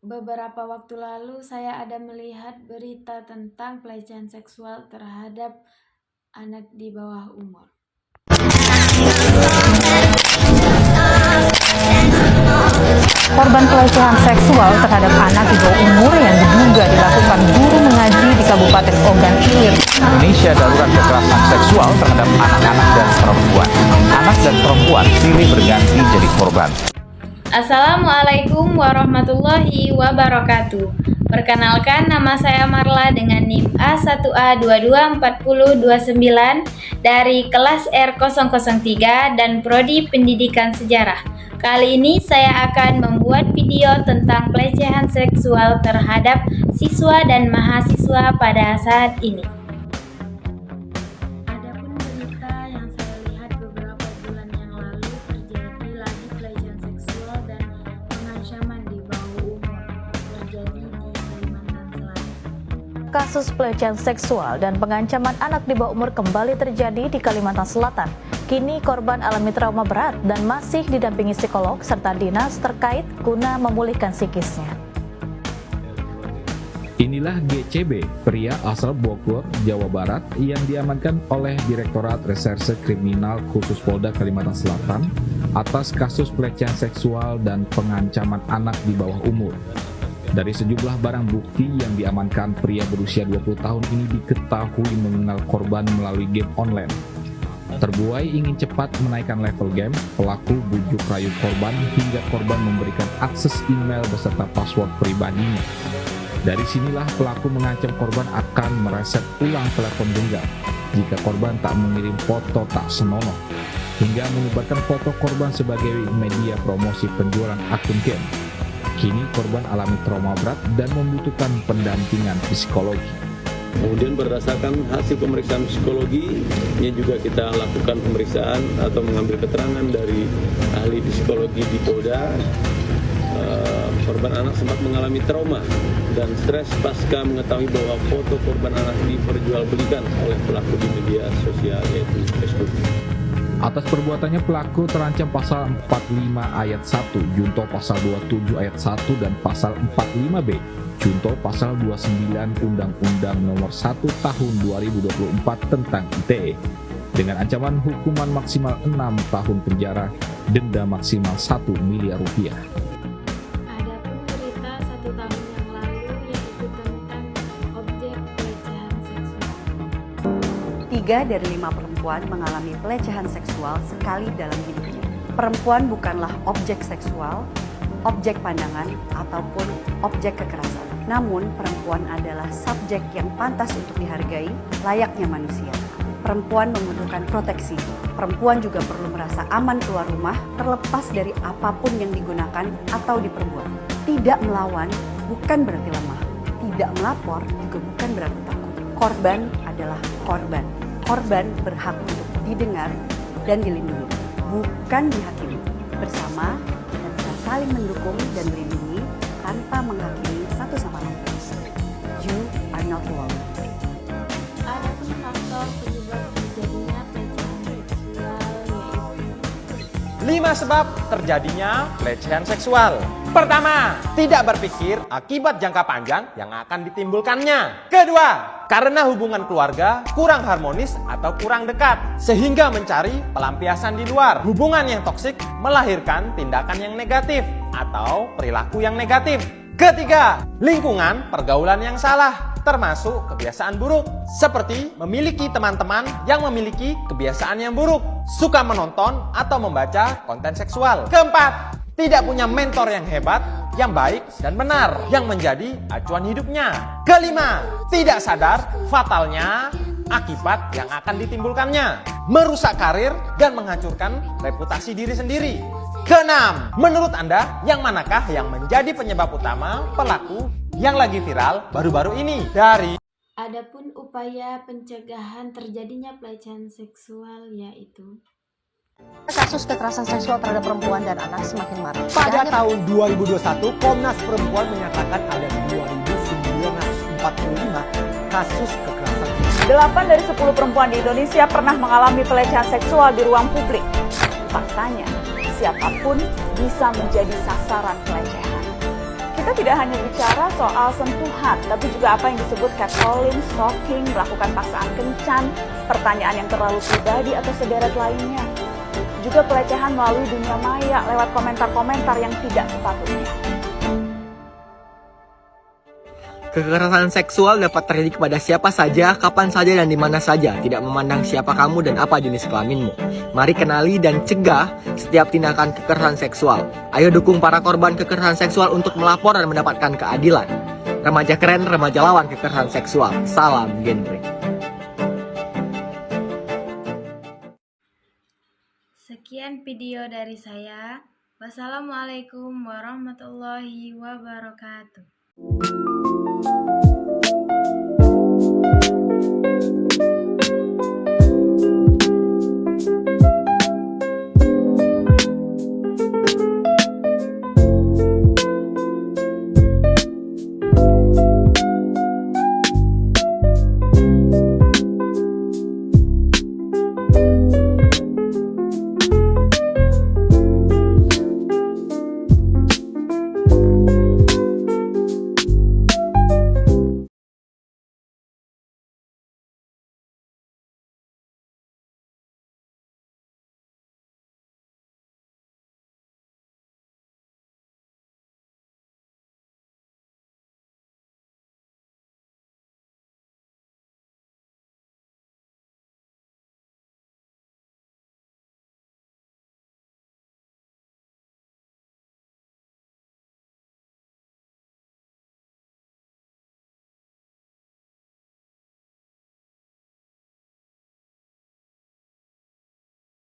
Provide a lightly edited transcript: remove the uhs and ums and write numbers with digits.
Beberapa waktu lalu saya ada melihat berita tentang pelecehan seksual terhadap anak di bawah umur. Korban pelecehan seksual terhadap anak di bawah umur yang diduga dilakukan guru mengaji di Kabupaten Ogan Ilir. Indonesia darurat kekerasan seksual terhadap anak-anak dan perempuan. Anak dan perempuan silih berganti jadi korban. Assalamualaikum warahmatullahi wabarakatuh. Perkenalkan, nama saya Marla dengan NIM A1A224029 dari kelas R003 dan Prodi Pendidikan Sejarah. Kali ini saya akan membuat video tentang pelecehan seksual terhadap siswa dan mahasiswa pada saat ini. Adapun berita yang saya lihat beberapa bulan yang lalu, terjadi lagi pelecehan seksual dan pengancaman di bawah umur terjadi di Kalimantan Selatan. Kasus pelecehan seksual dan pengancaman anak di bawah umur kembali terjadi di Kalimantan Selatan. Kini korban alami trauma berat dan masih didampingi psikolog serta dinas terkait guna memulihkan psikisnya. Inilah GCB, pria asal Bogor, Jawa Barat yang diamankan oleh Direktorat Reserse Kriminal Khusus Polda Kalimantan Selatan atas kasus pelecehan seksual dan pengancaman anak di bawah umur. Dari sejumlah barang bukti yang diamankan, pria berusia 20 tahun ini diketahui mengenal korban melalui game online. Terbuai ingin cepat menaikkan level game, pelaku bujuk rayu korban hingga korban memberikan akses email beserta password pribadinya. Dari sinilah pelaku mengancam korban akan mereset ulang telepon genggam jika korban tak mengirim foto tak senonoh, hingga menyebarkan foto korban sebagai media promosi penjualan akun game. Kini korban alami trauma berat dan membutuhkan pendampingan psikologi. Kemudian berdasarkan hasil pemeriksaan psikologi, ini juga kita lakukan pemeriksaan atau mengambil keterangan dari ahli psikologi di Polda. Korban anak sempat mengalami trauma dan stres pasca mengetahui bahwa foto korban anak diperjualbelikan oleh pelaku di media sosial yaitu Facebook. Atas perbuatannya pelaku terancam pasal 45 ayat 1, junto pasal 27 ayat 1 dan pasal 45B, junto pasal 29 Undang-Undang Nomor 1 Tahun 2024 tentang ITE, dengan ancaman hukuman maksimal 6 tahun penjara, denda maksimal 1 miliar rupiah. Adapun berita 1 tahun yang lalu yaitu tentang objek pelecehan seksual. 3 dari 5 perempuan mengalami pelecehan seksual sekali dalam hidupnya. Perempuan bukanlah objek seksual, objek pandangan, ataupun objek kekerasan. Namun, perempuan adalah subjek yang pantas untuk dihargai, layaknya manusia. Perempuan membutuhkan proteksi. Perempuan juga perlu merasa aman keluar rumah, terlepas dari apapun yang digunakan atau diperbuat. Tidak melawan bukan berarti lemah. Tidak melapor juga bukan berarti takut. Korban adalah korban. Korban berhak untuk didengar dan dilindungi, bukan dihakimi. Bersama, kita bisa saling mendukung dan melindungi tanpa menghakimi satu sama lain. You are not alone. Adapun faktor penyebab terjadinya pelecehan seksual yaitu 5 sebab terjadinya pelecehan seksual. Pertama, tidak berpikir akibat jangka panjang yang akan ditimbulkannya. Kedua, karena hubungan keluarga kurang harmonis atau kurang dekat, sehingga mencari pelampiasan di luar. Hubungan yang toksik melahirkan tindakan yang negatif atau perilaku yang negatif. Ketiga, lingkungan pergaulan yang salah, termasuk kebiasaan buruk, seperti memiliki teman-teman yang memiliki kebiasaan yang buruk, suka menonton atau membaca konten seksual. Keempat, tidak punya mentor yang hebat, yang baik dan benar, yang menjadi acuan hidupnya. Kelima, tidak sadar fatalnya akibat yang akan ditimbulkannya, merusak karir dan menghancurkan reputasi diri sendiri. Keenam, menurut Anda, yang manakah yang menjadi penyebab utama pelaku yang lagi viral baru-baru ini? Dari Adapun upaya pencegahan terjadinya pelecehan seksual yaitu Kasus kekerasan seksual terhadap perempuan dan anak semakin marak. Pada tahun 2021, Komnas Perempuan menyatakan ada 2.945 kasus kekerasan seksual. 8 dari 10 perempuan di Indonesia pernah mengalami pelecehan seksual di ruang publik. Faktanya, siapapun bisa menjadi sasaran pelecehan. Kita Kita tidak hanya bicara soal sentuhan, tapi juga apa yang disebut catcalling, stalking, melakukan paksaan kencan, pertanyaan yang terlalu pribadi atau sederet lainnya. Juga pelecehan melalui dunia maya lewat komentar-komentar yang tidak sepatutnya. Kekerasan seksual dapat terjadi kepada siapa saja, kapan saja, dan di mana saja, tidak memandang siapa kamu dan apa jenis kelaminmu. Mari kenali dan cegah setiap tindakan kekerasan seksual. Ayo dukung para korban kekerasan seksual untuk melapor dan mendapatkan keadilan. Remaja keren, remaja lawan kekerasan seksual. Salam genre. Sekian video dari saya. Wassalamualaikum warahmatullahi wabarakatuh.